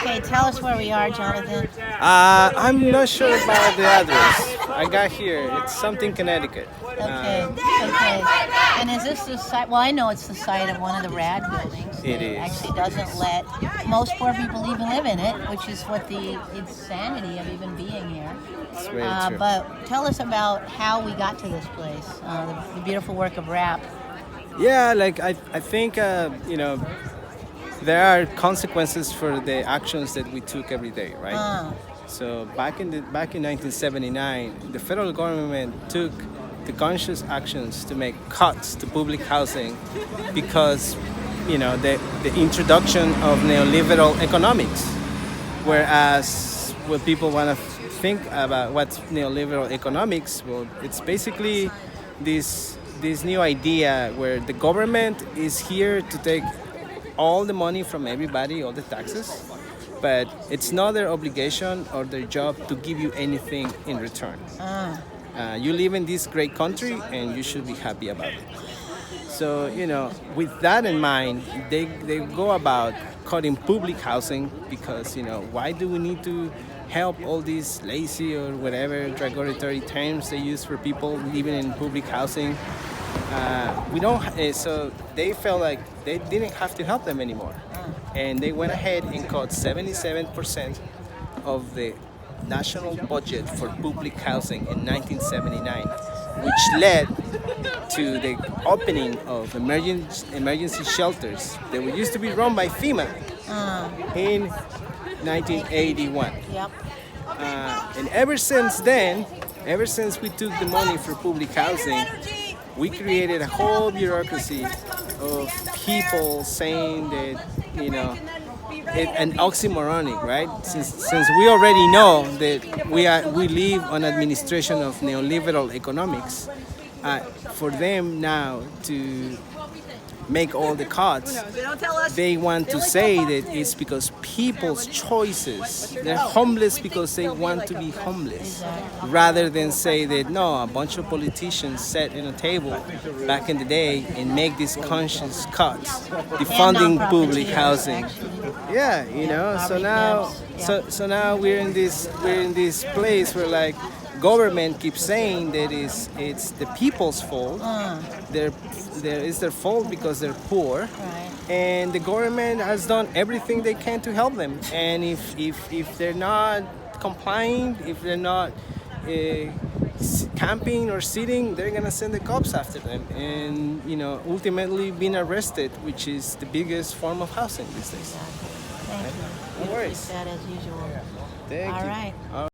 Okay, tell us where we are, Jonathan. I'm not sure about the address. I got here. It's something Connecticut. Okay, okay. And is this the site? Well, I know it's the site of one of the RAD buildings. It that is. Actually doesn't let most poor people even live in it, which is what the insanity of even being here. It's very true. But tell us about how we got to this place, the beautiful work of rap. Yeah, like I think there are consequences for the actions that we took every day, right? So back in 1979, the federal government took the conscious actions to make cuts to public housing because the introduction of neoliberal economics. Whereas when people want to think about what's neoliberal economics, well, it's basically this new idea where the government is here to take all the money from everybody, all the taxes, but it's not their obligation or their job to give you anything in return. You live in this great country and you should be happy about it. So, with that in mind, they go about cutting public housing because, why do we need to help all these lazy or whatever derogatory terms they use for people living in public housing? We don't. So they felt like they didn't have to help them anymore, and they went ahead and cut 77% of the national budget for public housing in 1979, which led to the opening of emergency shelters that used to be run by FEMA in 1981. Yep. And ever since then, ever since we took the money for public housing, we created a whole bureaucracy of people saying that, an oxymoronic, right? Since we already know that we live on administration of neoliberal economics, for them now to make all the cuts, they want to say that it's because people's choices. They're homeless because they want to be homeless, rather than say that no, a bunch of politicians sat in a table back in the day and make these conscious cuts, defunding public housing. Yeah, so now, so now we're in this place where like government keeps saying that it's the people's fault. It's their fault because they're poor, Right. and the government has done everything they can to help them. And if they're not complying, if they're not camping or sitting, they're gonna send the cops after them, and ultimately being arrested, which is the biggest form of housing these days. Exactly. Thank you. No worries. Sad as usual. Thank All you. right.